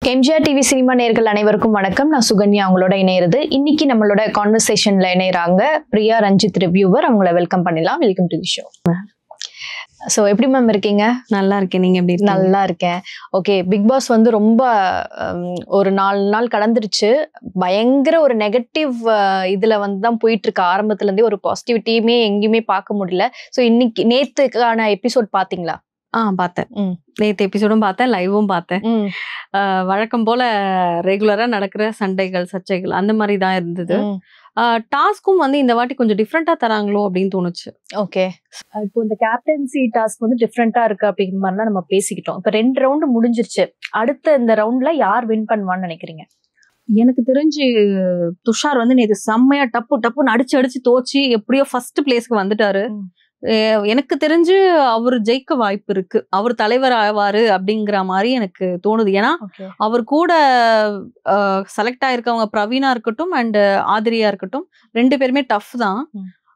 MGR TV cinema நேயர்கள் அனைவருக்கும் வணக்கம். நான் சுகன்யா அவங்களோட இணையிறது. இன்னைக்கு நம்மளோட கான்வர்சேஷன்ல இணையறாங்க பிரியா ரஞ்சித் ரிவ்யூவர். அவங்கள வெல்கம் பண்ணிடலாம். Welcome to the show. So எப்படி மேம் இருக்கீங்க? நல்லா இருக்கேன். நீங்க எப்படி? நல்லா இருக்கேன். ஓகே, பிக் பாஸ் வந்து ரொம்ப ஒரு 4 நாள் கடந்துருச்சு. பயங்கர ஒரு நெகட்டிவ் இதுல வந்து தான் போயிட்டு இருக்கு. ஆரம்பத்துல இருந்தே ஒரு பாசிட்டிவிட்டியுமே எங்கேயுமே பார்க்க முடியல. ஸோ இன்னைக்கு நேத்துக்கான எபிசோட் பாத்தீங்களா? பார்த்தேன். நேத்து எபிசோடும் பார்த்தேன், லைவும் பார்த்தேன். வழக்கம் போல ரெகுலரா நடக்கிற சண்டைகள், சர்ச்சைகள் அந்த மாதிரி தான் இருந்தது. டாஸ்க்கும் வந்து இந்த வாட்டி கொஞ்சம் டிஃப்ரெண்டா தராங்களோ அப்படின்னு தோணுச்சு. ஓகே, இப்போ இந்த கேப்டன்சி டாஸ்க் வந்து டிஃப்ரெண்டா இருக்கு அப்படிங்கிற மாதிரிலாம் நம்ம பேசிக்கிட்டோம். இப்போ 2 ரவுண்டு முடிஞ்சிருச்சு. அடுத்த இந்த ரவுண்ட்ல யார் வின் பண்ணுவான்னு நினைக்கிறீங்க? எனக்கு தெரிஞ்சு துஷார் வந்து நேத்து செம்மையா டப்புன்னு அடிச்சு தோச்சு எப்படியோ ஃபர்ஸ்ட் பிளேஸ்க்கு வந்துட்டாரு. எனக்கு தெரிஞ்சு அவர் ஜெயிக்க வாய்ப்பு இருக்கு. அவர் தலைவர் ஆவாரு அப்படிங்கிற மாதிரி எனக்கு தோணுது. ஏன்னா அவர் கூட செலக்ட் ஆயிருக்கவங்க பிரவீனா இருக்கட்டும் அண்ட் ஆதிரியா இருக்கட்டும், 2 பேருமே டஃப் தான்.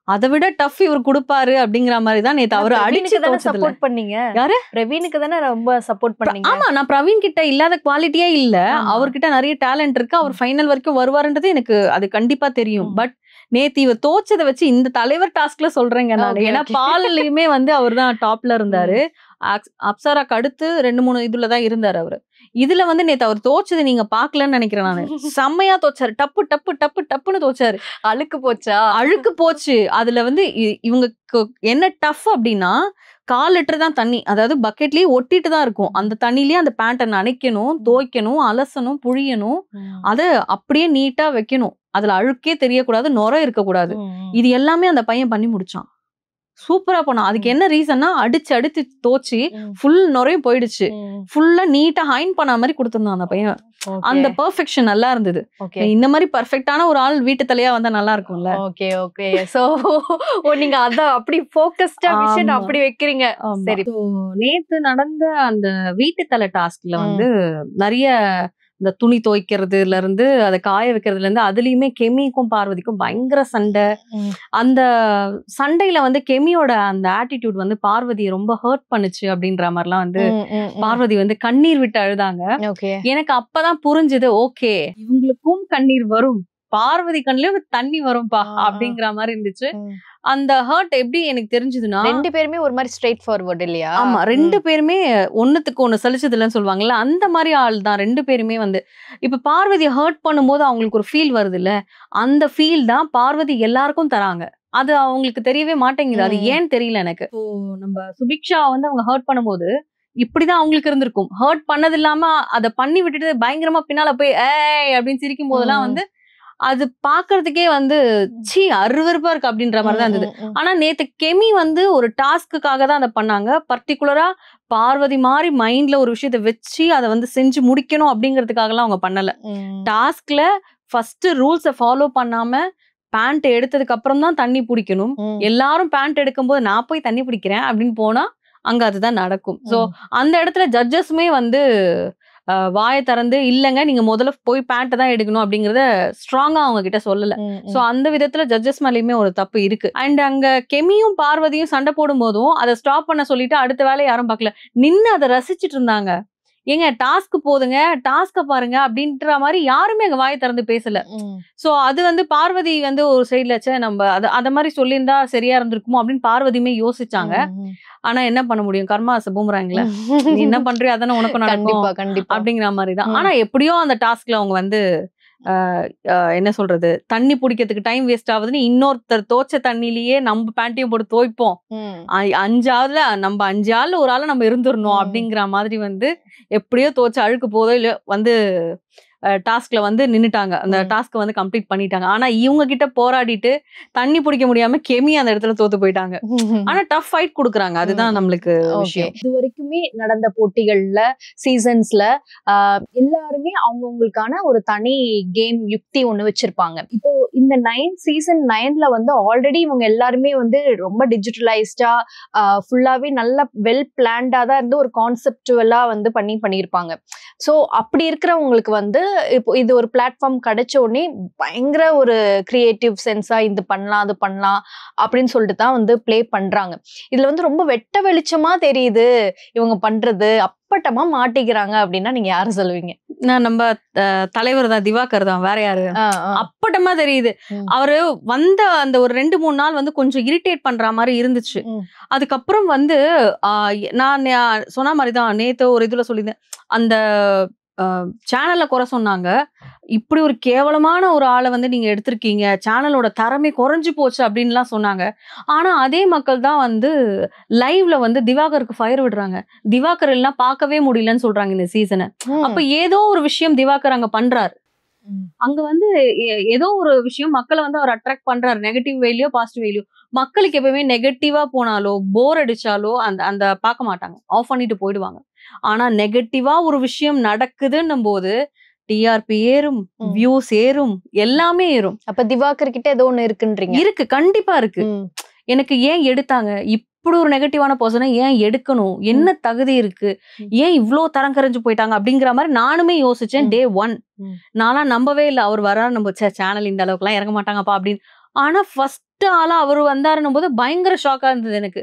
அதை விட டஃப் இவர் கொடுப்பாரு அப்படிங்கிற மாதிரி தான் நேத்து அவர் அடிச்சு சப்போர்ட் பண்ணீங்க. யாரு? பிரவீனுக்கு தானே ரொம்ப சப்போர்ட் பண்ணீங்க. ஆமா, நான் பிரவீன் கிட்ட இல்லாத குவாலிட்டியே இல்ல. அவர்கிட்ட நிறைய டேலண்ட் இருக்கு. அவர் ஃபைனல் வரைக்கும் வருவாருன்றது எனக்கு அது கண்டிப்பா தெரியும். பட் நேத்து இவர் தோச்சதை வச்சு இந்த தலைவர் டாஸ்க்ல சொல்றேங்க நான். ஏன்னா பால்லையுமே வந்து அவர் தான் டாப்ல இருந்தாரு. அப்சராக்கு அடுத்து 2-3 இதுலதான் இருந்தாரு அவரு. இதுல வந்து நேத்து அவர் தோச்சது நீங்க பாக்கலன்னு நினைக்கிறேன் நானு. செம்மையா தோச்சாரு. டப்புன்னு தோச்சாரு. அழுக்கு போச்சு. அதுல வந்து இவங்க என்ன டஃப் அப்படின்னா, 1/4 லிட்டர் தான் தண்ணி, அதாவது பக்கெட்லயே ஒட்டிட்டு தான் இருக்கும். அந்த தண்ணிலயே அந்த பேண்ட்டை நனைக்கணும், துவைக்கணும், அலசணும், புழியணும், அதை அப்படியே நீட்டா வைக்கணும். அதுல அழுக்கே தெரியக்கூடாது, நுரை இருக்கக்கூடாது. இது எல்லாமே அந்த பையன் பண்ணி முடிச்சான். சூப்பரா போனான். அதுக்கு என்ன ரீசன்னா, அடிச்சு தோச்சு ஃபுல் நுரையும் போயிடுச்சு. ஃபுல்லா நீட்டா ஹைன் பண்ண மாதிரி கொடுத்திருந்தான் அந்த பையன். அந்த பெர்ஃபெக்ஷன் நல்லா இருந்தது. இந்த மாதிரி பெர்ஃபெக்ட்டான ஒரு ஆள் வீட்டு தலையா வந்தா நல்லா இருக்கும்ல. ஓகே சோ நீங்க அத அப்படி ஃபோக்கஸ்டா விஷன் அப்படி வைக்கிறீங்க. சரி, நேத்து நடந்த அந்த வீட்டு தலை டாஸ்க்ல வந்து நிறைய இந்த துணி துவைக்கிறதுல இருந்து அதை காய வைக்கிறதுல இருந்து அதுலயுமே கெமிக்கும் பார்வதிக்கும் பயங்கர சண்டை. அந்த சண்டையில வந்து கெமியோட அந்த ஆட்டிடியூட் வந்து பார்வதியை ரொம்ப ஹர்ட் பண்ணுச்சு அப்படின்ற மாதிரிலாம் வந்து பார்வதி வந்து கண்ணீர் விட்டு அழுதாங்க. எனக்கு அப்பதான் புரிஞ்சுது, ஓகே இவங்களுக்கும் கண்ணீர் வரும், பார்வதி கண்ணிலயும் தண்ணி வரும்பா அப்படிங்கிற மாதிரி இருந்துச்சு. அந்த ஹர்ட் எப்படி எனக்கு தெரிஞ்சதுன்னா, 2 பேருமே ஒரு மாதிரி ஸ்ட்ரெயிட் ஃபார்வர்ட் இல்லையா? ஆமா, 2 பேருமே ஒண்ணுத்துக்கு ஒண்ணு சலிச்சது இல்லைன்னு சொல்லுவாங்கல்ல, அந்த மாதிரி ஆள் தான் 2 பேருமே வந்து. இப்ப பார்வதியை ஹர்ட் பண்ணும்போது அவங்களுக்கு ஒரு ஃபீல் வருது இல்ல, அந்த ஃபீல் தான் பார்வதி எல்லாருக்கும் தராங்க. அது அவங்களுக்கு தெரியவே மாட்டேங்குது. அது ஏன்னு தெரியல எனக்கு. நம்ம சுபிக்ஷா வந்து அவங்க ஹர்ட் பண்ணும்போது இப்படிதான் அவங்களுக்கு இருந்திருக்கும். ஹர்ட் பண்ணது இல்லாம அதை பண்ணி விட்டுட்டு பயங்கரமா பின்னால போய் ஏய் அப்படின்னு சிரிக்கும் போதெல்லாம் வந்து அது பாக்குறதுக்கே வந்து சீ அருவருப்பா இருக்கு அப்படின்ற மாதிரிதான் இருந்தது. ஆனா நேத்து கெமி வந்து ஒரு டாஸ்க்குக்காக தான் அதை பண்ணாங்க. பர்டிகுலரா பார்வதி மாதிரி மைண்ட்ல ஒரு விஷயத்த வச்சு அதை வந்து செஞ்சு முடிக்கணும் அப்படிங்கிறதுக்காக எல்லாம் அவங்க பண்ணல. டாஸ்க்ல ஃபர்ஸ்ட் ரூல்ஸை ஃபாலோ பண்ணாம பேண்ட் எடுத்ததுக்கு அப்புறம் தான் தண்ணி பிடிக்கணும். எல்லாரும் பேண்ட் எடுக்கும் போது நான் போய் தண்ணி பிடிக்கிறேன் அப்படின்னு போனா அங்க அதுதான் நடக்கும். சோ அந்த இடத்துல ஜட்ஜஸுமே வந்து வாயை திறந்து இல்லங்க நீங்க முதல்ல போய் பேண்ட் தான் எடுக்கணும் அப்படிங்கறத ஸ்ட்ராங்கா அவங்க கிட்ட சொல்லல. சோ அந்த விதத்துல ஜட்ஜஸ் மேலயுமே ஒரு தப்பு இருக்கு. அண்ட் அங்க கெமியும் பார்வதியும் சண்டை போடும் போதும் அதை ஸ்டாப் பண்ண சொல்லிட்டு அடுத்த வேலை யாரும் பார்க்கல, நின்னு அதை ரசிச்சிட்டு இருந்தாங்க. ஏங்க டாஸ்க் போதுங்க, டாஸ்க பாருங்க அப்படின்ற மாதிரி யாருமே அங்க வாயை திறந்து பேசல. சோ அது வந்து பார்வதி வந்து ஒரு சைட்ல நம்ம அத மாதிரி சொல்லியிருந்தா சரியா இருந்திருக்குமோ அப்படின்னு பார்வதியுமே யோசிச்சாங்க. ஆனா என்ன பண்ண முடியும், கர்மா பூமராங்கள, நீ என்ன பண்றியோ அதானே உனக்கும் நடக்கும் அப்படிங்கிற மாதிரிதான். ஆனா எப்படியோ அந்த டாஸ்க்ல அவங்க வந்து என்ன சொல்றது, தண்ணி பிடிக்கிறதுக்கு டைம் வேஸ்ட் ஆகுதுன்னு இன்னொருத்தர் தோச்ச தண்ணிலேயே நம்ம பேண்ட்டையும் போட்டு துவைப்போம், 5 ஆளுல நம்ம 5 ஆள் ஒரு ஆள நம்ம இருந்துடணும் அப்படிங்கிற மாதிரி வந்து எப்படியோ தோச்ச அழுக்கு போதோ இல்ல வந்து டாஸ்க்ல வந்து நின்னுட்டாங்க. அந்த டாஸ்க் வந்து கம்ப்ளீட் பண்ணிட்டாங்க. ஆனா இவங்க கிட்ட போராடிட்டு தண்ணி பிடிக்க முடியாம கெமி அந்த இடத்துல தோத்து போயிட்டாங்க. ஆனா டஃப் ஃபைட் கொடுக்குறாங்க, அதுதான் நம்மளுக்கு விஷயம். இது வரைக்குமே நடந்த போட்டிகள்ல சீசன்ஸ்ல எல்லாருமே அவங்கவுங்களுக்கான ஒரு தனி கேம் யுக்தி ஒண்ணு வச்சிருப்பாங்க. இப்போ இந்த சீசன் 9ல வந்து ஆல்ரெடி இவங்க எல்லாருமே வந்து ரொம்ப டிஜிட்டலைஸ்டா ஃபுல்லாவே நல்ல வெல் பிளான்டா தான் இருந்து ஒரு கான்செப்டுவலா வந்து பண்ணியிருப்பாங்க. ஸோ அப்படி இருக்கிறவங்களுக்கு வந்து இப்போ இது ஒரு பிளாட்ஃபார்ம் கிடைச்ச உடனே பயங்கர ஒரு கிரியேட்டிவ் சென்ஸா இது பண்ணலாம் அது பண்ணலாம் அப்படின்னு சொல்லிட்டு தான் வந்து ப்ளே பண்றாங்க. இதுல வந்து ரொம்ப வெட்ட வெளிச்சமா தெரியுது இவங்க பண்றது, அப்பட்டமா மாட்டிக்கிறாங்க அப்படின்னா நீங்க யாரை சொல்லுவீங்க? நான் நம்ம தலைவர் தான், திவாகர் தான், வேற யாரு? அப்பட்டமா தெரியுது. ம். அவரு வந்த அந்த ஒரு 2-3 நாள் வந்து கொஞ்சம் இரிட்டேட் பண்ற மாதிரி இருந்துச்சு. ம். அதுக்கப்புறம் வந்து நான் சொன்ன மாதிரிதான் நேத்து ஒரு இதுல சொல்லியிருந்தேன். அந்த சேனல்ல குறை சொன்னாங்க. இப்படி ஒரு கேவலமான ஒரு ஆளை வந்து நீங்க எடுத்திருக்கீங்க, சேனலோட தரமே குறைஞ்சு போச்சு அப்படின்லாம் சொன்னாங்க. ஆனா அதே மக்கள் தான் வந்து லைவ்ல வந்து திவாகருக்கு ஃபயர் விடுறாங்க. திவாகர் எல்லாம் பார்க்கவே முடியலன்னு சொல்றாங்க இந்த சீசனை. அப்ப ஏதோ ஒரு விஷயம் திவாகர் அங்க பண்றாரு. அங்க வந்து ஏதோ ஒரு விஷயம் மக்களை வந்து அவர் அட்ராக்ட் பண்றாரு. நெகட்டிவ் வேலையோ பாசிட்டிவ் வேலையோ. மக்களுக்கு எப்பவுமே நெகட்டிவா போனாலோ போர் அடிச்சாலோ அந்த அந்த பார்க்க மாட்டாங்க, ஆஃப் பண்ணிட்டு போயிடுவாங்க. ஆனா நெகட்டிவா ஒரு விஷயம் நடக்குதுன்னும் போது டிஆர்பி ஏறும், வியூஸ் ஏறும், எல்லாமே ஏறும். அப்ப திவாகர் கிட்ட ஏதோ ஒண்ணு இருக்குன்றீங்க? இருக்கு, கண்டிப்பா இருக்கு. எனக்கு ஏன் எடுத்தாங்க, இப்படி ஒரு நெகட்டிவான பர்சனை ஏன் எடுக்கணும், என்ன தகுதி இருக்கு, ஏன் இவ்ளோ தரம் கரைஞ்சு போயிட்டாங்க அப்படிங்கிற மாதிரி நானுமே யோசிச்சேன். டே 1 நானா நம்பவே இல்லை அவர் வராரு. நம்ம சேனல் இந்த அளவுக்கு எல்லாம் இறங்க மாட்டாங்கப்பா அப்படின்னு. ஆனா ஃபர்ஸ்ட் ஆளா அவர் வந்தாருன்னும் போது பயங்கர ஷாக்கா இருந்தது எனக்கு.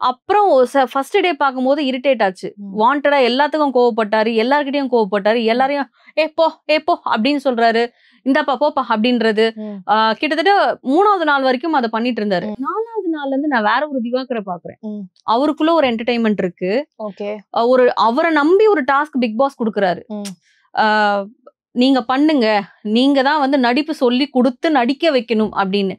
அப்புறம் ஃபர்ஸ்ட் டே பார்க்கும்போது இரிட்டேட் ஆச்சு. வாண்டடா எல்லாத்துக்கும் கோவப்பட்டாரு, எல்லார்கிட்டயும் கோவப்பட்டாரு, எல்லாரையும் ஏ போ அப்படின்னு சொல்றாரு, இந்தாப்பா போப்பா அப்படின்றது. கிட்டத்தட்ட 3வது நாள் வரைக்கும் அதை பண்ணிட்டு இருந்தாரு. 4வது நாள்ல இருந்து நான் வேற ஒரு திவாகரை பாக்குறேன். அவருக்குள்ள ஒரு என்டர்டைன்மெண்ட் இருக்கு. ஒரு அவரை நம்பி ஒரு டாஸ்க் பிக் பாஸ் கொடுக்குறாரு. நீங்க பண்ணுங்க, நீங்க தான் வந்து நடிப்பு சொல்லி கொடுத்து நடிக்க வைக்கணும் அப்படின்னு.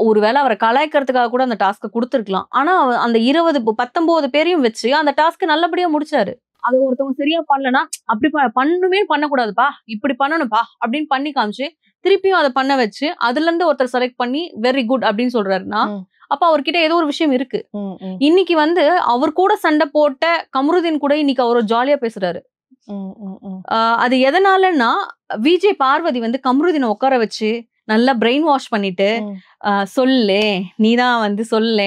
ஒருவேளை அவரை கலாய்க்கிறதுக்காக கூட அந்த டாஸ்க் கொடுத்துருக்கலாம். ஆனா அந்த 19 பேரையும் வச்சு அந்த டாஸ்க் நல்லபடியா முடிச்சாரு. அதை ஒருத்தவங்க சரியா பண்ணலன்னா, அப்படி பண்ணுமே பண்ணக்கூடாதுப்பா, இப்படி பண்ணணும்பா அப்படின்னு பண்ணி காமிச்சு திருப்பியும் அதை பண்ண வச்சு அதுல இருந்து ஒருத்தர் செலக்ட் பண்ணி வெரி குட் அப்படின்னு சொல்றாருன்னா, அப்ப அவர்கிட்ட ஏதோ ஒரு விஷயம் இருக்கு. இன்னைக்கு வந்து அவர் கூட சண்டை போட்ட கமருதீன் கூட இன்னைக்கு அவர் ஜாலியா பேசுறாரு. அது எதனாலன்னா விஜய் பார்வதி வந்து கமருதீனை உட்கார வச்சு நல்லா பிரெயின் வாஷ் பண்ணிட்டு சொல்லு, நீதான் வந்து சொல்ல,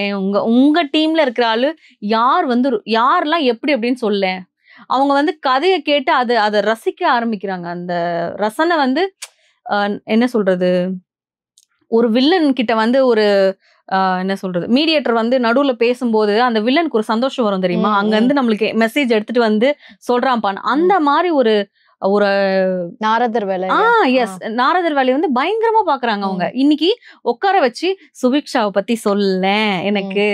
உங்க டீம்ல இருக்கிற ஆளு யார் வந்து யாரெல்லாம் எப்படி அப்படின்னு சொல்ல. அவங்க வந்து கதையை கேட்டு அதை ரசிக்க ஆரம்பிக்கிறாங்க. அந்த ரசனை வந்து என்ன சொல்றது, ஒரு வில்லன் கிட்ட வந்து ஒரு என்ன சொல்றது, மீடியேட்டர் வந்து நடுவுல பேசும்போது அந்த வில்லனுக்கு ஒரு சந்தோஷம் வரும் தெரியுமா, அங்க இருந்து நம்மளுக்கு மெசேஜ் எடுத்துட்டு வந்து சொல்றான்பான். அந்த மாதிரி ஒரு ஒரு நாரதர் வேலை. எஸ், நாரதர் வேலையை வந்து பயங்கரமா பாக்குறாங்க அவங்க. இன்னைக்கு உட்கார வச்சு சுபிக்ஷாவை பத்தி சொல்ல, எனக்கு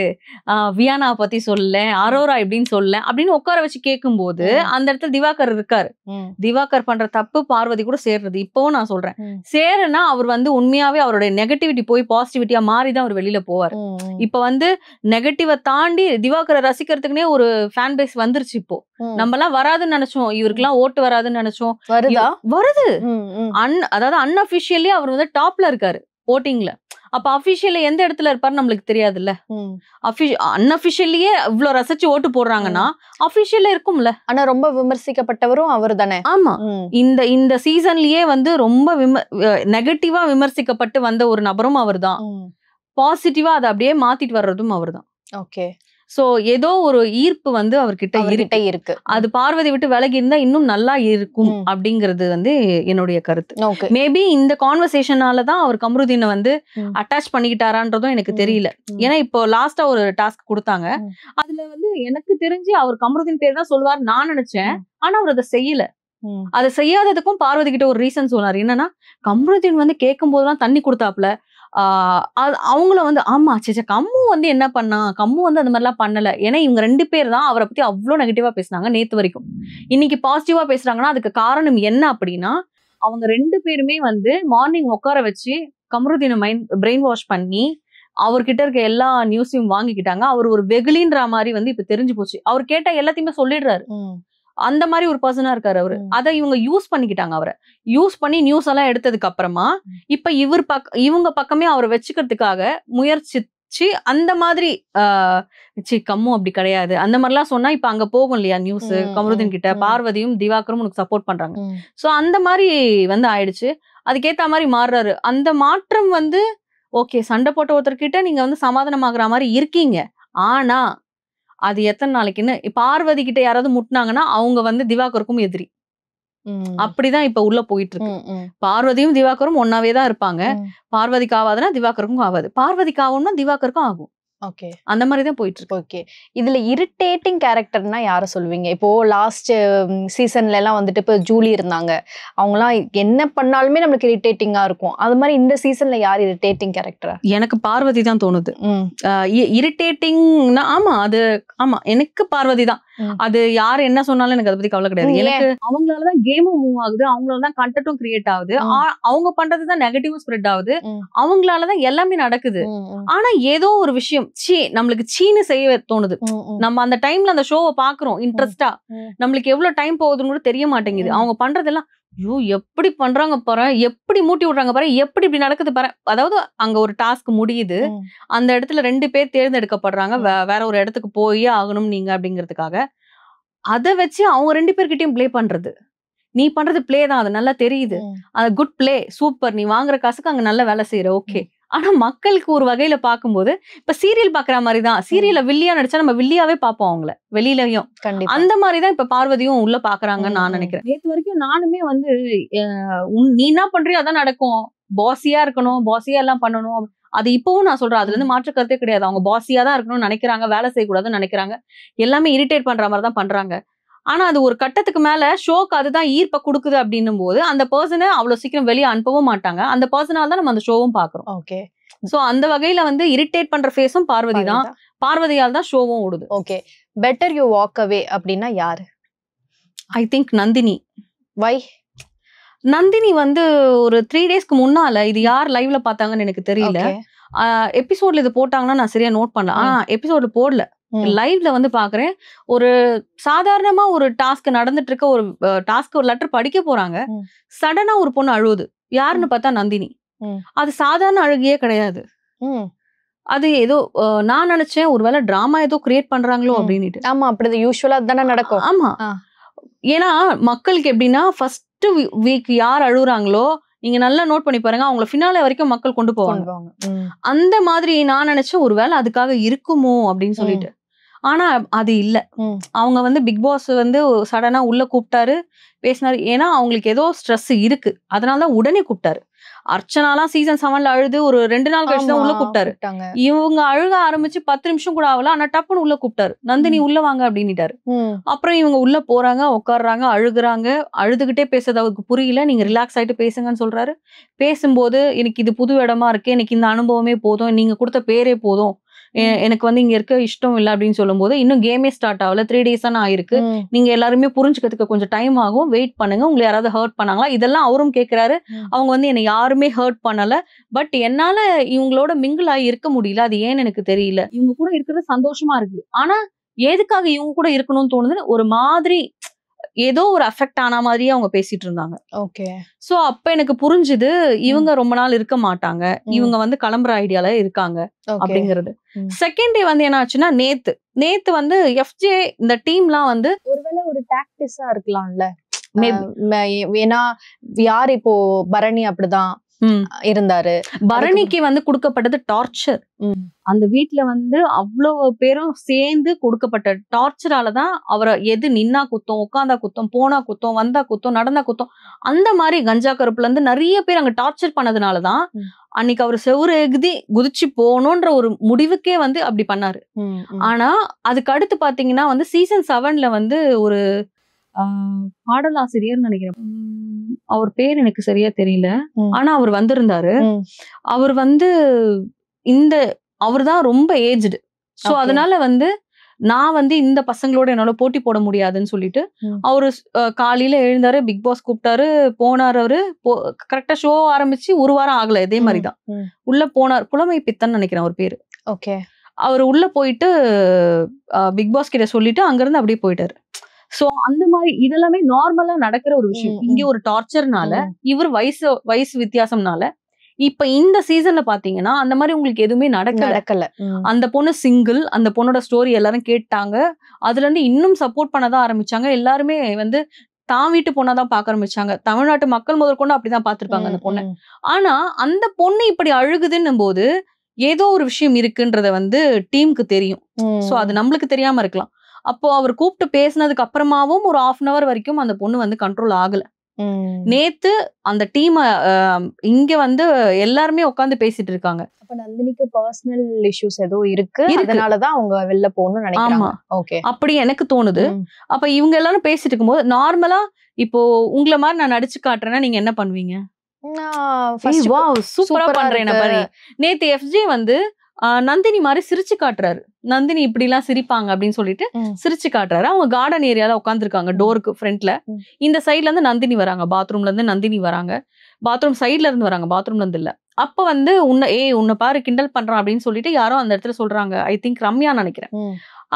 வியானாவை பத்தி சொல்ல, அரோரா இப்படின்னு சொல்ல அப்படின்னு உட்கார வச்சு கேட்கும் போது அந்த இடத்துல திவாகர் இருக்காரு. திவாகர் பண்ற தப்பு பார்வதி கூட சேர்றது. இப்பவும் நான் சொல்றேன், சேரனா அவர் வந்து உண்மையாவே அவருடைய நெகட்டிவிட்டி போய் பாசிட்டிவிட்டியா மாறிதான் அவர் வெளியில போவார். இப்ப வந்து நெகட்டிவை தாண்டி திவாகரை ரசிக்கிறதுக்குனே ஒரு ஃபேன் பேஸ் வந்துருச்சு. இப்போ நம்ம எல்லாம் வராதுன்னு நினைச்சோம், இவருக்கு எல்லாம் ஓட்டு வராதுன்னு நினைச்சோம். வருது. அதாவது அன்அபிஷியலி அவர் வந்து டாப்ல இருக்காரு ஓட்டிங்ல. அப்ப அபிஷியல்ல எந்த இடத்துல இருப்பாரு நம்மளுக்கு தெரியாதுல்ல. அன்அபிஷியலியே இவ்வளவு ரசிச்சு ஓட்டு போடுறாங்கன்னா அபிஷியல்ல இருக்கும்ல. ஆனா ரொம்ப விமர்சிக்கப்பட்டவரும் அவர் தானே. ஆமா, இந்த சீசன்லயே வந்து ரொம்ப நெகட்டிவா விமர்சிக்கப்பட்டு வந்த ஒரு நபரும் அவர் தான். பாசிட்டிவா அதை அப்படியே மாத்திட்டு வர்றதும் அவர் தான். ஓகே. சோ ஏதோ ஒரு ஈர்ப்பு வந்து அவர்கிட்ட இருக்கு. அது பார்வதி விட்டு விலகி இருந்தா இன்னும் நல்லா இருக்கும் அப்படிங்கிறது வந்து என்னுடைய கருத்து. மேபி இந்த கான்வர்சேஷனாலதான் அவர் கமருதீனை வந்து அட்டாச் பண்ணிக்கிட்டாரான்றதும் எனக்கு தெரியல. ஏன்னா இப்போ லாஸ்டா ஒரு டாஸ்க் கொடுத்தாங்க, அதுல வந்து எனக்கு தெரிஞ்சு அவர் கமருதீன் பேர் தான் சொல்லுவார் நான் நினைச்சேன். ஆனா அவர் அதை செய்யல. அதை செய்யாததுக்கும் பார்வதி கிட்ட ஒரு ரீசன் சொன்னாரு. என்னன்னா, கமருதீன் வந்து கேட்கும் போதெல்லாம் தண்ணி கொடுத்தாப்ல, அவங்கள வந்து ஆமா சேச்சா கம்மு வந்து என்ன பண்ணா, கம்மு வந்து அந்த மாதிரிலாம் பண்ணல. ஏன்னா இவங்க 2 பேர் தான் அவரை பத்தி அவ்வளவு நெகட்டிவா பேசினாங்க நேத்து வரைக்கும். இன்னைக்கு பாசிட்டிவா பேசுறாங்கன்னா அதுக்கு காரணம் என்ன அப்படின்னா, அவங்க 2 பேருமே வந்து மார்னிங் உட்கார வச்சு கமருதீனை பிரெயின் வாஷ் பண்ணி அவர்கிட்ட இருக்க எல்லா நியூஸையும் வாங்கிக்கிட்டாங்க. அவர் ஒரு வெகுலின்ற மாதிரி வந்து இப்ப தெரிஞ்சு போச்சு. அவர் கேட்டா எல்லாத்தையுமே சொல்லிடுறாரு. அந்த மாதிரி ஒரு பர்சனா இருக்காரு அவரு. அதை இவங்க யூஸ் பண்ணிக்கிட்டாங்க. அவரை யூஸ் பண்ணி நியூஸ் எல்லாம் எடுத்ததுக்கு அப்புறமா இப்ப இவங்க பக்கமே அவரை வச்சுக்கிறதுக்காக முயற்சிச்சு அந்த மாதிரி கம்மும் அப்படி கிடையாது அந்த மாதிரிலாம் சொன்னா இப்ப அங்க போகும் இல்லையா நியூஸ். கமருதீன் கிட்ட பார்வதியும் திவாகரும் உனக்கு சப்போர்ட் பண்றாங்க. சோ அந்த மாதிரி வந்து ஆயிடுச்சு. அதுக்கேத்த மாதிரி மாறுறாரு. அந்த மாற்றம் வந்து ஓகே, சண்டை போட்ட ஒருத்தர்கிட்ட நீங்க வந்து சமாதானமாகற மாதிரி இருக்கீங்க. ஆனா அது எத்தனை நாளைக்குன்னு பார்வதி கிட்ட யாராவது முட்டினாங்கன்னா அவங்க வந்து திவாகருக்கும் எதிரி. அப்படிதான் இப்ப உள்ள போயிட்டு இருக்கு. பார்வதியும் திவாகரும் ஒன்னாவே தான் இருப்பாங்க. பார்வதிக்கு ஆகாதுன்னா திவாகருக்கும் ஆகாது, பார்வதிக்கு ஆகும்னா திவாகருக்கும் ஆகும். ஓகே, அந்த மாதிரி தான் போயிட்டு இருக்கு. ஓகே. இதுல இரிட்டேட்டிங் கேரக்டர்னா யார சொல்லுவீங்க? இப்போ லாஸ்ட் சீசன்ல எல்லாம் வந்துட்டு இப்போ ஜூலி இருந்தாங்க, அவங்கலாம் என்ன பண்ணாலுமே நமக்கு இரிட்டேட்டிங்கா இருக்கும். அது மாதிரி இந்த சீசன்ல யார் இரிட்டேட்டிங் கேரக்டரா? எனக்கு பார்வதி தான் தோணுது. இரிட்டேட்டிங்னா ஆமா, அது ஆமா, எனக்கு பார்வதி தான். அது யார் என்ன சொன்னாலும் எனக்கு அதை பத்தி கவலை கிடையாது. எனக்கு அவங்களாலதான் கேமும் மூவ் ஆகுது, அவங்களாலதான் கண்டென்ட்டும் கிரியேட் ஆகுது, அவங்க பண்றதுதான் நெகட்டிவும் ஸ்ப்ரெட் ஆகுது, அவங்களாலதான் எல்லாமே நடக்குது. ஆனா ஏதோ ஒரு விஷயம் நம்மளுக்கு சீனு செய்ய தோணுது. நம்ம அந்த டைம்ல அந்த ஷோவை பாக்குறோம் இன்ட்ரெஸ்டா, நம்மளுக்கு எவ்வளவு டைம் போகுதுன்னு கூட தெரிய மாட்டேங்குது. அவங்க பண்றதெல்லாம் ஐயோ எப்படி பண்றாங்க பாரு, எப்படி மூட்டி விடுறாங்க பாரு, எப்படி இப்படி நடக்குது பாரு. அதாவது அங்க ஒரு டாஸ்க் முடியுது, அந்த இடத்துல 2 பேர் தேர்ந்தெடுக்கப்படுறாங்க, வேற ஒரு இடத்துக்கு போயே ஆகணும் நீங்க அப்படிங்கிறதுக்காக. அதை வச்சு அவங்க 2 பேர்கிட்டயும் பிளே பண்றது. நீ பண்றது பிளே தான், அது நல்லா தெரியுது, அது குட் பிளே, சூப்பர், நீ வாங்குற காசுக்கு அங்க நல்ல வேலை செய்யற, ஓகே. ஆனா மக்களுக்கு ஒரு வகையில பாக்கும்போது இப்ப சீரியல் பாக்குற மாதிரிதான், சீரியல்ல வில்லியா நடிச்சா நம்ம வில்லியாவே பாப்போம் அவங்கள வெளியிலயும். அந்த மாதிரிதான் இப்ப பார்வதியும் உள்ள பாக்குறாங்கன்னு நான் நினைக்கிறேன். நேத்து வரைக்கும் நானுமே வந்து நீ என்ன பண்றியோ அதான் நடக்கும், பாசியா இருக்கணும், பாசியா எல்லாம் பண்ணணும், அது இப்பவும் நான் சொல்றேன், அதுல இருந்து மாற்று கருத்தே கிடையாது. அவங்க பாசியா தான் இருக்கணும்னு நினைக்கிறாங்க, வேலை செய்யக்கூடாதுன்னு நினைக்கிறாங்க, எல்லாமே இரிட்டேட் பண்ற மாதிரி தான் பண்றாங்க. ஆனா அது ஒரு கட்டத்துக்கு மேல ஷோக்கு அதுதான் ஈர்ப்ப கொடுக்குது அப்படின்னும் போது அந்த பர்சனை அவ்வளவு சீக்கிரம் வெளியே அனுப்பவும் மாட்டாங்க. அந்த பர்சனால தான் நம்ம அந்த ஷோவும் பாக்குறோம். ஓகே, சோ அந்த வகையில வந்து இரிட்டேட் பண்ற ஃபேஸும் பார்வதி தான், பார்வதியால் தான் ஷோவும் ஓடுது. Okay, better you walk away அப்படின்னா யாரு? I think Nandini. Why? Nandini வந்து ஒரு 3 டேஸ்க்கு முன்னால, இது யார் லைவ்ல பார்த்தாங்கன்னு எனக்கு தெரியல, எபிசோட்ல இது போட்டாங்கன்னா நான் சரியா நோட் பண்ணல, ஆனா எபிசோட்ல போடல, லைவ்ல வந்து பாக்குறேன். ஒரு சாதாரணமா ஒரு டாஸ்க் நடந்துட்டு இருக்க, ஒரு டாஸ்க் ஒரு லெட்டர் படிக்க போறாங்க, சடனா ஒரு பொண்ணு அழுவுது. யாருன்னு பார்த்தா நந்தினி. அது சாதாரண அழுகையே கிடையாது, அது ஏதோ நான் நினைச்சேன் ஒருவேளை டிராமா ஏதோ கிரியேட் பண்றாங்களோ அப்படின்னுட்டு. ஆமா, அப்படி யூசுவலா தானே நடக்கும். ஆமா, ஏன்னா மக்களுக்கு எப்படின்னா ஃபர்ஸ்ட் வீக் யார் அழுகுறாங்களோ நீங்க நல்லா நோட் பண்ணி பாருங்க, அவங்கள ஃபினாலே வரைக்கும் மக்கள் கொண்டு போவாங்க. அந்த மாதிரி நான் நினைச்சேன் ஒருவேளை அதுக்காக இருக்குமோ அப்படின்னு சொல்லிட்டு. ஆனா அது இல்ல, அவங்க வந்து பிக் பாஸ் வந்து சடனா உள்ள கூப்பிட்டாரு, பேசினாரு. ஏன்னா அவங்களுக்கு ஏதோ ஸ்ட்ரெஸ் இருக்கு, அதனாலதான் உடனே கூப்பிட்டாரு. அர்ச்சனாலாம் சீசன் 7ல அழுது ஒரு 2 நாள் கழிச்சு தான் உள்ள கூப்பிட்டாரு. இவங்க அழுக ஆரம்பிச்சு 10 நிமிஷம் கூட ஆகல, ஆனா டப்புன்னு உள்ள கூப்பிட்டாரு, நந்தினி உள்ள வாங்க அப்படின்னுட்டாரு. அப்புறம் இவங்க உள்ள போறாங்க, உட்காடுறாங்க, அழுகுறாங்க, அழுதுகிட்டே பேசுறது அவருக்கு புரியல, நீங்க ரிலாக்ஸ் ஆயிட்டு பேசுங்கன்னு சொல்றாரு. பேசும்போது எனக்கு இது புது இடமா இருக்கு, எனக்கு இந்த அனுபவமே போதும், நீங்க கொடுத்த பேரே போதும், எனக்கு வந்து இங்க இருக்க இஷ்டம் இல்லை அப்படின்னு சொல்லும் போது, இன்னும் கேமே ஸ்டார்ட் ஆகல, 3 days தானே ஆயிருக்கு, நீங்க எல்லாருமே புரிஞ்சுக்கிறதுக்கு கொஞ்சம் டைம் ஆகும், வெயிட் பண்ணுங்க, உங்களை யாராவது ஹர்ட் பண்ணாங்களா, இதெல்லாம் அவரும் கேட்கிறாரு. அவங்க வந்து என்னை யாருமே ஹர்ட் பண்ணல, பட் என்னால இவங்களோட மிங்கிள் ஆகி இருக்க முடியல, அது ஏன்னு எனக்கு தெரியல, இவங்க கூட இருக்கிறது சந்தோஷமா இருக்கு, ஆனா எதுக்காக இவங்க கூட இருக்கணும்னு தோணுது, ஒரு மாதிரி ஏதோ ஒரு அஃபெக்ட் ஆன மாதிரியே அவங்க பேசிட்டு இருந்தாங்க. ஓகே, சோ அப்ப எனக்கு புரிஞ்சுது இவங்க ரொம்ப நாள் இருக்க மாட்டாங்க, இவங்க வந்து கிளம்புற ஐடியால இருக்காங்க அப்படிங்கிறது. செகண்ட் டே வந்து என்ன ஆச்சுன்னா, நேத்து வந்து எஃப்ஜே இந்த டீம்லாம் வந்து ஒருவேளை ஒரு டாக்டிஸா இருக்கலாம்ல, ஏன்னா யார் இப்போ பரணி அப்படிதான் இருந்தாரு, பரணிக்கு வந்து கொடுக்கப்பட்டது டார்ச்சர். அந்த வீட்டுல வந்து அவ்வளவு பேரும் சேர்ந்து கொடுக்கப்பட்ட டார்ச்சராலதான் அவரை எது நின்னா குத்தம், உட்காந்தா குத்தம், போனா குத்தம், வந்தா குத்தம், நடந்தா குத்தம், அந்த மாதிரி கஞ்சா கருப்புல இருந்து நிறைய பேர் அங்க டார்ச்சர் பண்ணதுனாலதான் அன்னைக்கு அவர் செவுரு எகுதி குதிச்சு போகணும்ன்ற ஒரு முடிவுக்கே வந்து அப்படி பண்ணாரு. ஆனா அதுக்கு அடுத்து பாத்தீங்கன்னா வந்து சீசன் 7ல வந்து ஒரு பாடலாசிரியர் நினைக்கிறேன், அவர் பேர் எனக்கு சரியா தெரியல, ஆனா அவர் வந்திருந்தாரு. அவர் வந்து அவர் தான் ரொம்ப ஏஜ்டு, சோ அதனால வந்து நான் வந்து இந்த பசங்களோட என்னால போட்டி போட முடியாதுன்னு சொல்லிட்டு அவரு காலையில எழுந்தாரு, பிக் பாஸ் கூப்பிட்டாரு, போனாரு. அவரு கரெக்டா ஷோ ஆரம்பிச்சு ஒரு வாரம் ஆகல, இதே மாதிரிதான் உள்ள போனார். புலமை பித்தன் நினைக்கிறேன் அவர் பேரு. ஓகே, அவர் உள்ள போயிட்டு பிக் பாஸ் கிட்ட சொல்லிட்டு அங்கிருந்து அப்படியே போயிட்டாரு. சோ அந்த மாதிரி இதெல்லாமே நார்மலா நடக்கிற ஒரு விஷயம். இங்க ஒரு டார்ச்சர்னால, இவர் வயசு வித்தியாசம்னால, இப்ப இந்த சீசன்ல பாத்தீங்கன்னா அந்த மாதிரி உங்களுக்கு எதுவுமே நடக்கல. அந்த பொண்ணு சிங்கிள், அந்த பொண்ணோட ஸ்டோரி எல்லாரும் கேட்டாங்க, அதுல இருந்து இன்னும் சப்போர்ட் பண்ணதான் ஆரம்பிச்சாங்க. எல்லாருமே வந்து தான் வீட்டு பொண்ணாதான் பார்க்க ஆரம்பிச்சாங்க. தமிழ்நாட்டு மக்கள் முதற்கொண்டு அப்படிதான் பார்த்திருப்பாங்க அந்த பொண்ணை. ஆனா அந்த பொண்ணு இப்படி அழுகுதுன்னும் போது ஏதோ ஒரு விஷயம் இருக்குன்றத வந்து டீமுக்கு தெரியும். சோ அது நம்மளுக்கு தெரியாம இருக்கலாம். அப்போ அவர் கூப்பிட்டு பேசினதுக்கு அப்புறமாவும் ஒரு 1/2 hour வரைக்கும் அந்த பொண்ணு வந்து கண்ட்ரோல் ஆகல. நேத்து அந்த டீம் இங்க வந்து எல்லாருமே உட்கார்ந்து பேசிட்டு இருக்காங்க. அப்ப நந்தினிக்கு பர்சனல் இஷ்யூஸ் ஏதோ இருக்கு, அதனாலதான் அவங்க வெளில போகணும்னு நினைக்கிறாங்க. ஓகே, அப்படி எனக்கு தோணுது. அப்ப இவங்க எல்லாரும் பேசிட்டு இருக்கும்போது நார்மலா இப்போ உங்களை மாதிரி நான் நடிச்சு காட்டுறேன்னா நீங்க என்ன பண்ணுவீங்க? சூப்பரா பண்றேன் பாரு. நேத்து எஃப்ஜே வந்து நந்தினி மாதிரி சிரிச்சு காட்டுறாரு. நந்தினி இப்படி எல்லாம் சிரிப்பாங்க அப்படின்னு சொல்லிட்டு சிரிச்சு காட்டுறாரு. அவங்க கார்டன் ஏரியால உட்காந்துருக்காங்க டோருக்கு ஃப்ரண்ட்ல. இந்த சைட்ல இருந்து நந்தினி வராங்க, பாத்ரூம்ல இருந்து நந்தினி வராங்க, பாத்ரூம் சைட்ல இருந்து வராங்க, பாத்ரூம்ல இருந்து இல்ல. அப்ப வந்து உன்னை பாரு கிண்டல் பண்றான் அப்படின்னு சொல்லிட்டு யாரோ அந்த இடத்துல சொல்றாங்க. ஐ திங்க் ரம்யா நினைக்கிறேன்.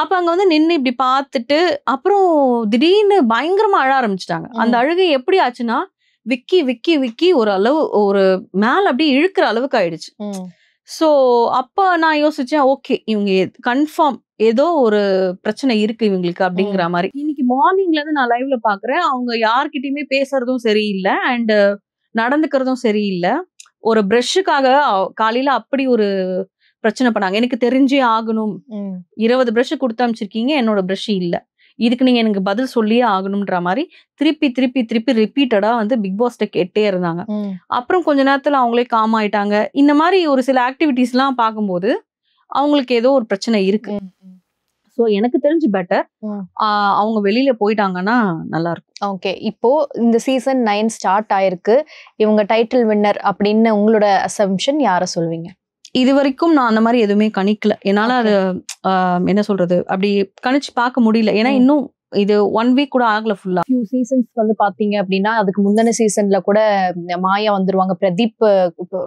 அப்ப அங்க வந்து நின்னு இப்படி பாத்துட்டு அப்புறம் திடீர்னு பயங்கரமா அழ ஆரம்பிச்சிட்டாங்க. அந்த அழுகை எப்படி ஆச்சுன்னா விக்கி விக்கி விக்கி ஒரு அளவு ஒரு மேல அப்படியே இழுக்கிற அளவுக்கு ஆயிடுச்சு. சோ அப்ப நான் யோசிச்சேன், ஓகே இவங்க கன்ஃபார்ம் ஏதோ ஒரு பிரச்சனை இருக்கு இவங்களுக்கு அப்படிங்கிற மாதிரி. இன்னைக்கு மார்னிங்ல இருந்து நான் லைவ்ல பாக்குறேன், அவங்க யார்கிட்டயுமே பேசுறதும் சரியில்லை அண்ட் நடந்துக்கிறதும் சரியில்லை. ஒரு பிரஷ்ஷுக்காக காலையில அப்படி ஒரு பிரச்சனை பண்ணாங்க. எனக்கு தெரிஞ்சே ஆகணும், 20 பிரஷ் கொடுத்து அமைச்சிருக்கீங்க, என்னோட பிரஷ் இல்ல, இதுக்கு நீங்க எனக்கு பதில் சொல்லியே ஆகணும்ன்ற மாதிரி திருப்பி திருப்பி திருப்பி ரிப்பீட்டடா வந்து பிக் பாஸ்ட கேட்டே இருந்தாங்க. அப்புறம் கொஞ்ச நேரத்துல அவங்களே காம் ஆயிட்டாங்க. இந்த மாதிரி ஒரு சில ஆக்டிவிட்டிஸ் எல்லாம் பார்க்கும்போது அவங்களுக்கு ஏதோ ஒரு பிரச்சனை இருக்கு. சோ எனக்கு தெரிஞ்சு பெட்டர் அவங்க வெளியில போயிட்டாங்கன்னா நல்லா இருக்கும். ஓகே, இப்போ இந்த சீசன் 9 ஸ்டார்ட் ஆயிருக்கு, இவங்க டைட்டில் வின்னர் அப்படின்னு உங்களோட அசம்ஷன் யார சொல்வீங்க? இது வரைக்கும் நான் அந்த மாதிரி எதுவுமே கணிக்கல. என்னால அது என்ன சொல்றது அப்படி கணிச்சு பார்க்க முடியல. ஏன்னா இன்னும் இது 1 week கூட ஆகல ஃபுல்லா. ஃபியூ சீசன்ஸ் வந்து பாத்தீங்க அப்படின்னா அதுக்கு முந்தின சீசன்ல கூட மாயா வந்துருவாங்க, பிரதீப்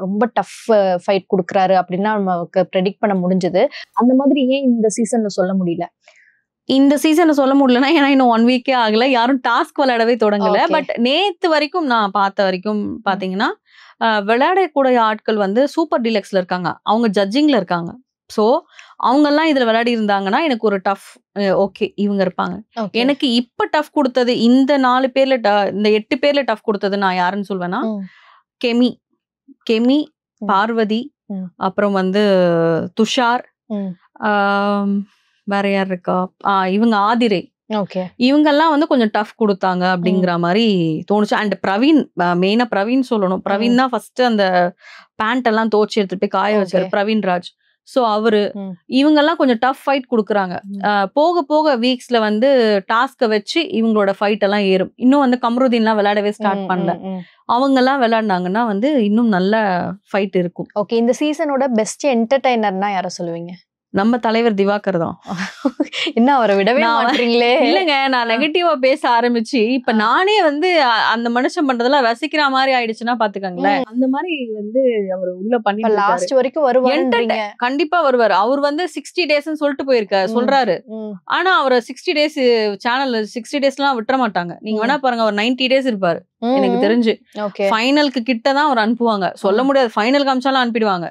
ரொம்ப டஃப் ஃபைட் கொடுக்குறாரு அப்படின்னா நமக்கு ப்ரெடிக்ட் பண்ண முடிஞ்சது. அந்த மாதிரி ஏன் இந்த சீசன்ல சொல்ல முடியல? இந்த சீசன்ல சொல்ல முடியலன்னா ஏன்னா இன்னும் 1 week ஆகல, யாரும் டாஸ்க் விளையாடவே தொடங்கல. பட் நேத்து வரைக்கும் நான் பார்த்த வரைக்கும் பாத்தீங்கன்னா விளையாடக்கூடிய ஆட்கள் வந்து சூப்பர் டீலக்ஸ்ல இருக்காங்க, அவங்க ஜட்ஜிங்ல இருக்காங்க. சோ அவங்க எல்லாம் இதுல விளையாடி இருந்தாங்கன்னா எனக்கு ஒரு டஃப் ஓகே இவங்க இருப்பாங்க. எனக்கு இப்ப டஃப் கொடுத்தது இந்த 4 பேர்ல இந்த 8 பேர்ல டஃப் கொடுத்தது நான் யாருன்னு சொல்வேன்னா கெமி, பார்வதி, அப்புறம் வந்து துஷார், வேற யார் இருக்கா, இவங்க ஆதிரை, இவங்கெல்லாம் வந்து கொஞ்சம் டஃப் கொடுத்தாங்க அப்படிங்கிற மாதிரி தோணுச்சு. அண்ட் பிரவீன், மெயினா பிரவீன் சொல்லணும். பிரவீன் தான் ஃபர்ஸ்ட் அந்த பேண்ட் எல்லாம் தோச்சு எடுத்துட்டு போய் காய வச்சாரு, பிரவீன் ராஜ். சோ அவரு இவங்கெல்லாம் கொஞ்சம் டஃப் ஃபைட் கொடுக்குறாங்க. போக போக வீக்ஸ்ல வந்து டாஸ்க வச்சு இவங்களோட ஃபைட் எல்லாம் ஏறும். இன்னும் வந்து கம்ருதீன் எல்லாம் விளையாடவே ஸ்டார்ட் பண்ணல. அவங்க எல்லாம் விளையாடினாங்கன்னா வந்து இன்னும் நல்ல ஃபைட் இருக்கும். ஓகே, இந்த சீசனோட பெஸ்ட் என்டர்டைனர்னா யார சொல்லுவீங்க? நம்ம தலைவர் திவாகர் தான். என்ன அவரை விடவே மாட்டீங்களே? இல்லங்க, நான் நெகட்டிவா பேச ஆரம்பிச்சு இப்ப நானே வந்து அந்த மனுஷன் பண்றதெல்லாம் ரசிக்கிற மாதிரி ஆயிடுச்சுன்னா பாத்துக்கங்களேன். அந்த மாதிரி வந்து அவர் உள்ள பண்ணி லாஸ்ட் வரைக்கும் வருவாரு, கண்டிப்பா வருவாரு. அவர் வந்து 60 days சொல்லிட்டு போயிருக்காரு சொல்றாரு. ஆனா அவர் 60 days சேனல்ல 60 days எல்லாம் விட்டுற மாட்டாங்க. நீங்க வேணா பாருங்க, அவர் 90 days இருப்பாரு எனக்கு தெரிஞ்சு. ஃபைனலுக்கு கிட்டதான் அவர் அனுப்புவாங்க, சொல்ல முடியாது, ஃபைனல் காமிச்சாலும் அனுப்பிடுவாங்க.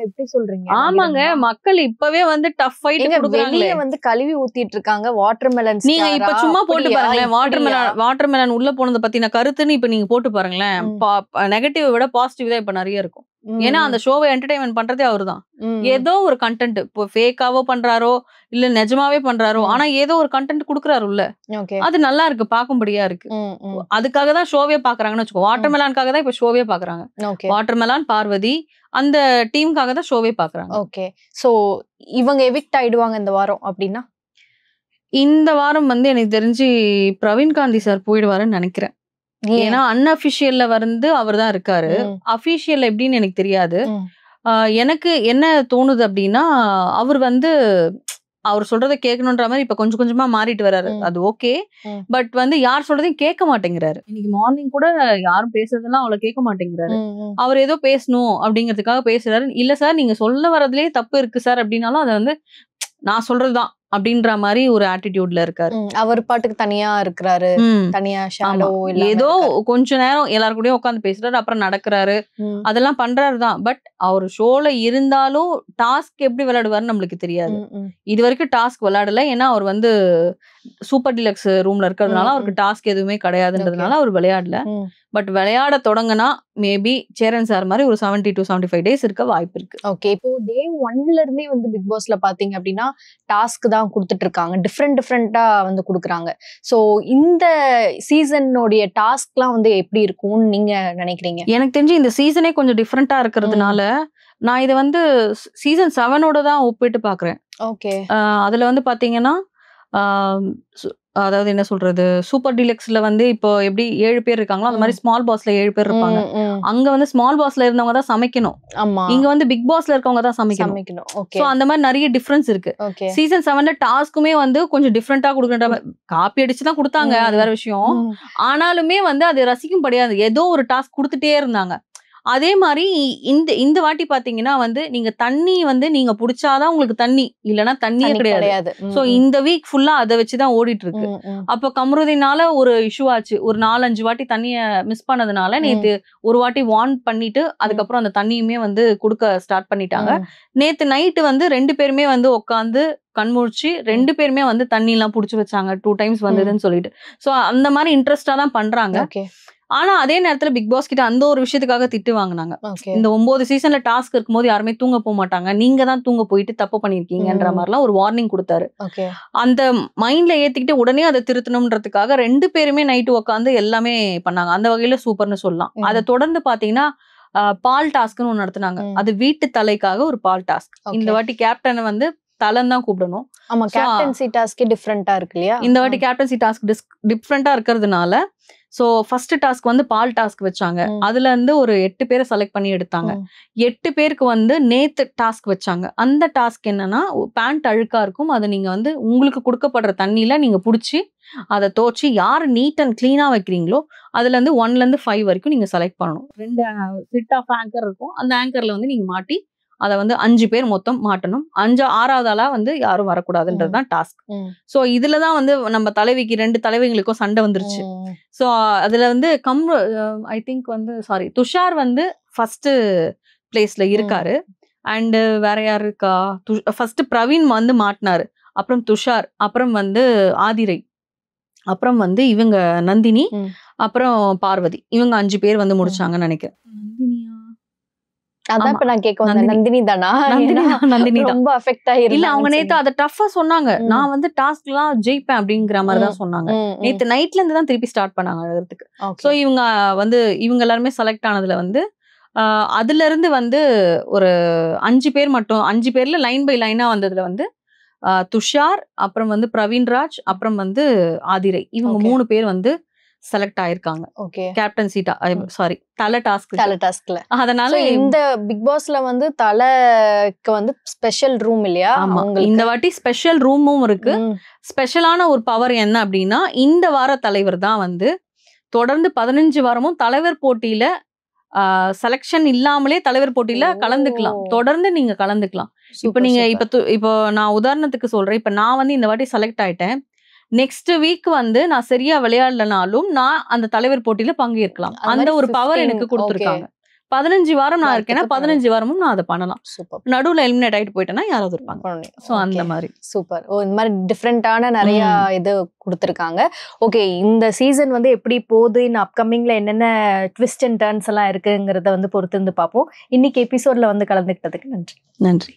எப்படி சொல்றீங்க? ஆமாங்க, மக்கள் இப்பவே வந்து டஃப் ஃபைட் கொடுக்குறாங்களே, வந்து கழுவி ஊத்திட்டு இருக்காங்க வாட்டர்மெலன். நீங்க இப்ப சும்மா போட்டு பாருங்களேன், வாட்டர்மெலன் உள்ள போனத பத்தின கருத்துன்னு இப்ப நீங்க போட்டு பாருங்களேன், நெகட்டிவ் விட பாசிட்டிவ் தான் இப்ப நிறைய இருக்கும். ஏன்னா அந்த ஷோவை என்டர்டைன்மெண்ட் பண்றதே அவருதான். ஏதோ ஒரு கண்டென்ட், இப்போ ஃபேக்காவோ பண்றாரோ இல்ல நிஜமாவே பண்றாரோ, ஆனா ஏதோ ஒரு கண்டென்ட் குடுக்குறாரு உள்ள, அது நல்லா இருக்கு, பாக்கும்படியா இருக்கு. அதுக்காக தான் ஷோவே பாக்குறாங்கன்னு வச்சுக்கோ. வாட்டர்மெலானுக்காக தான் இப்ப ஷோவே பாக்குறாங்க. வாட்டர்மெலான், பார்வதி, அந்த டீமுக்காக தான் ஷோவே பாக்குறாங்க. ஓகே, சோ இவங்க எவிக்ட் ஆயிடுவாங்க இந்த வாரம் அப்படின்னா? இந்த வாரம் வந்து எனக்கு தெரிஞ்சு பிரவீன் காந்தி சார் போயிடுவாருன்னு நினைக்கிறேன். ஏன்னா அன்அபிஷியல்ல வந்து அவர் தான் இருக்காரு. அபிஷியல் எப்படின்னு எனக்கு தெரியாது. எனக்கு என்ன தோணுது அப்படின்னா, அவர் வந்து அவர் சொல்றதை கேட்கணுன்ற மாதிரி இப்ப கொஞ்சம் கொஞ்சமா மாறிட்டு வர்றாரு. அது ஓகே, பட் வந்து யார் சொல்றதையும் கேட்க மாட்டேங்கிறாரு. இன்னைக்கு மார்னிங் கூட யாரும் பேசுறதெல்லாம் அவ்வளவு கேட்க மாட்டேங்கிறாரு. அவர் ஏதோ பேசணும் அப்படிங்கிறதுக்காக பேசுறாரு. இல்ல சார், நீங்க சொல்ல வர்றதுலயே தப்பு இருக்கு சார் அப்படின்னாலும் அதை வந்து நான் சொல்றதுதான் அப்படின்ற மாதிரி ஒரு ஆட்டிடியூட்ல இருக்காரு. அவர் பாட்டுக்கு தனியா இருக்கிறாரு, தனியா ஷேடோ, ஏதோ கொஞ்ச நேரம் எல்லாரு கூடயும் உட்காந்து பேசுறாரு, அப்புறம் நடக்கிறாரு, அதெல்லாம் பண்றாருதான். பட் அவர் ஷோல இருந்தாலும் டாஸ்க் எப்படி விளையாடுவாருன்னு நம்மளுக்கு தெரியாது. இது வரைக்கும் டாஸ்க் விளையாடல. ஏன்னா அவர் வந்து சூப்பர் டிலக்ஸ் ரூம்ல இருக்கிறதுனால அவருக்கு டாஸ்க் எதுவுமே கிடையாதுன்றதுனால அவர் விளையாடல. பட் விளையாட தொடங்கினா மேபி சேரன் சார் மாதிரி ஒரு 70 to 75 டேஸ் இருக்க வாய்ப்பு இருக்கு. ஓகே, இப்போ டே 1ல இருந்தே வந்து பிக் பாஸ்ல பாத்தீங்க அப்படின்னா டாஸ்க் தான் கொடுத்துட்டு இருக்காங்க, டிஃப்ரெண்டா வந்து கொடுக்குறாங்க. ஸோ இந்த சீசனோடைய டாஸ்க்லாம் வந்து எப்படி இருக்கும்னு நீங்க நினைக்கிறீங்க? எனக்கு தெரிஞ்சு இந்த சீசனே கொஞ்சம் டிஃப்ரெண்டா இருக்கிறதுனால நான் இதை வந்து சீசன் 7ஓட தான் ஒப்பிட்டு பாக்குறேன். ஓகே, அதுல வந்து பாத்தீங்கன்னா அதாவது என்ன சொல்றது, சூப்பர் டீலக்ஸ்ல வந்து இப்போ எப்படி 7 பேர் இருக்காங்களோ அந்த மாதிரி ஸ்மால் பாஸ்ல 7 பேர் இருப்பாங்க. அங்க வந்து ஸ்மால் பாஸ்ல இருந்தவங்க தான் சமைக்கணும், இங்க வந்து பிக் பாஸ்ல இருக்கவங்க தான் சமைக்கணும். சோ அந்த மாதிரி நிறைய டிஃபரன்ஸ் இருக்கு. சீசன் 7ல டாஸ்க்குமே வந்து கொஞ்சம் டிஃப்ரெண்டா கொடுக்குற, காப்பி அடிச்சு தான் கொடுத்தாங்க, அது வேற விஷயம். ஆனாலுமே வந்து அது ரசிக்கும்படியாது ஏதோ ஒரு டாஸ்க் கொடுத்துட்டே இருந்தாங்க. அதே மாதிரி இந்த வாட்டி பாத்தீங்கன்னா வந்து நீங்க தண்ணி வந்து நீங்க புடிச்சாதான் உங்களுக்கு தண்ணி, இல்லைன்னா தண்ணியே கிடையாது. சோ இந்த வீக் ஃபுல்லா அதை வச்சுதான் ஓடிட்டு இருக்கு. அப்ப கமருதீனால ஒரு இஷ்யூ ஆச்சு, ஒரு 4-5 வாட்டி தண்ணிய மிஸ் பண்ணதுனால நேத்து ஒரு வாட்டி வார்ன் பண்ணிட்டு அதுக்கப்புறம் அந்த தண்ணியுமே வந்து கொடுக்க ஸ்டார்ட் பண்ணிட்டாங்க. நேத்து நைட்டு வந்து 2 பேருமே வந்து உட்காந்து கண்முழிச்சு 2 பேருமே வந்து தண்ணி எல்லாம் புடிச்சு வச்சாங்க, 2 டைம்ஸ் வந்ததுன்னு சொல்லிட்டு. சோ அந்த மாதிரி இன்ட்ரெஸ்டா தான் பண்றாங்க. ஆனா அதே நேரத்துல பிக் பாஸ் கிட்ட அந்த ஒரு விஷயத்துக்காக திட்டு வாங்கினாங்க. இந்த 9 சீசன்ல டாஸ்க் இருக்கும்போது யாருமே தூங்க போக மாட்டாங்க, நீங்க தான் தூங்க போயிட்டு தப்பு பண்ணிருக்கீங்கன்ற மாதிரிலாம் ஒரு வார்னிங் கொடுத்தாரு. அந்த மைண்ட்ல ஏத்திக்கிட்டு உடனே அதை திருத்தணும்ன்றதுக்காக 2 பேருமே நைட்டு உட்காந்து எல்லாமே பண்ணாங்க. அந்த வகையில சூப்பர்னு சொல்லலாம். அதை தொடர்ந்து பாத்தீங்கன்னா பால் டாஸ்க்னு ஒண்ணு நடத்துனாங்க. அது வீட்டு தலைக்காக ஒரு பால் டாஸ்க். இந்த வாட்டி கேப்டனை வந்து தலன் தான் கூப்பிடணும். ஆமா, கேப்டன்சி டாஸ்கே டிஃபரெண்டா இருக்கு இல்லையா? இந்த வாட்டி கேப்டன்சி டாஸ்க் டிஃபரெண்டா இருக்கிறதுனால சோ ஃபர்ஸ்ட் டாஸ்க் வந்து பால் டாஸ்க் வச்சாங்க. அதுல இருந்து ஒரு 8 பேரை செலக்ட் பண்ணி எடுத்தாங்க. 8 பேருக்கு வந்து நேத்து டாஸ்க் வச்சாங்க. அந்த டாஸ்க் என்னன்னா, பேண்ட் அழுக்கா இருக்கும், அதை நீங்க வந்து உங்களுக்கு கொடுக்கப்படுற தண்ணியில நீங்க புடிச்சு அதை தோச்சு யார் நீட் அண்ட் கிளீனா வைக்கிறீங்களோ அதுல இருந்து 1ல இருந்து 5 வரைக்கும் நீங்க செலக்ட் பண்ணணும். 2 செட் ஆஃப் ஆங்கர் இருக்கும், அந்த ஆங்கர்ல வந்து நீங்க மாட்டி அதை வந்து 5 பேர் மொத்தம் மாட்டணும். 6வது ஆளா வந்து யாரும் வரக்கூடாதுன்றதுதான் டாஸ்க். சோ இதுலதான் வந்து நம்ம தலைவிக்கு 2 தலைவிகளுக்கும் சண்டை வந்துருச்சு. சோ அதுல வந்து ஐ திங்க் வந்து துஷார் வந்து ஃபர்ஸ்ட் பிளேஸ்ல இருக்காரு. அண்ட் வேற யாரு இருக்கா, ஃபர்ஸ்ட் பிரவீன் வந்து மாட்டினாரு, அப்புறம் துஷார், அப்புறம் வந்து ஆதிரை, அப்புறம் வந்து இவங்க நந்தினி, அப்புறம் பார்வதி. இவங்க 5 பேர் வந்து முடிச்சாங்கன்னு நினைக்கிறேன். அதான் இப்ப நான் கேட்க வந்தேன், நந்தினி தானா? நந்தினி ரொம்ப அஃபெக்ட் ஆயிருக்கு. இல்ல, அவங்க நேத்து அத டஃபா சொன்னாங்க, நான் வந்து டாஸ்க் எல்லாம் ஜெயிப்பேன் அப்படிங்கிற மாதிரி தான் சொன்னாங்க. நேத்து நைட்ல இருந்து தான் திருப்பி ஸ்டார்ட் பண்ணாங்க எழுதுறதுக்கு. சோ இவங்க எல்லாருமே செலக்ட் ஆனதுல வந்து அதுல இருந்து வந்து ஒரு 5 பேர் மட்டும், 5 பேர்ல லைன் பை லைனா வந்ததுல வந்து துஷார், அப்புறம் வந்து பிரவீன்ராஜ், அப்புறம் வந்து ஆதிரை, இவங்க 3 பேர் வந்து செலக்ட் ஆயிருக்காங்க. கேப்டன்சி தல டாஸ்க்ல. அதனால இந்த பிக் பாஸ்ல வந்து தலைக்கு வந்து ஸ்பெஷல் ரூம் இல்லையா? இந்த வாட்டி ஸ்பெஷல் ரூமும் இருக்கு. ஸ்பெஷலான ஒரு பவர் என்ன அப்படின்னா, இந்த வார தலைவர் தான் வந்து தொடர்ந்து 15 வாரமும் தலைவர் போட்டியில செலக்ஷன் இல்லாமலே தலைவர் போட்டியில கலந்துக்கலாம், தொடர்ந்து நீங்க கலந்துக்கலாம். இப்ப நீங்க இப்போ நான் உதாரணத்துக்கு சொல்றேன், இப்ப நான் வந்து இந்த வாட்டி செலக்ட் ஆயிட்டேன், நெக்ஸ்ட் வீக் வந்து நான் சரியா விளையாடலனாலும் நான் அந்த தலைவர் போட்டியில பங்கேற்கலாம். அந்த ஒரு பவர் எனக்கு கொடுத்துருக்காங்க. 15 வாரம் நான் இருக்கேன்னா 15 வாரமும் நான் அதை பண்ணலாம். நடுவுல எலிமினேட் ஆயிட்டு போயிட்டேன்னா யாராவது இருப்பாங்க. சோ அந்த மாதிரி சூப்பர். இந்த மாதிரி டிஃப்ரெண்டான நிறைய இது கொடுத்துருக்காங்க. ஓகே, இந்த சீசன் வந்து எப்படி போகுது, இன்னும் அப்கமிங்ல என்னென்ன ட்விஸ்ட் அண்ட் டர்ன்ஸ் எல்லாம் இருக்குங்கிறத வந்து பொறுத்து இருந்து பார்ப்போம். இன்னைக்கு எபிசோட்ல வந்து கலந்துக்கிட்டதுக்கு நன்றி.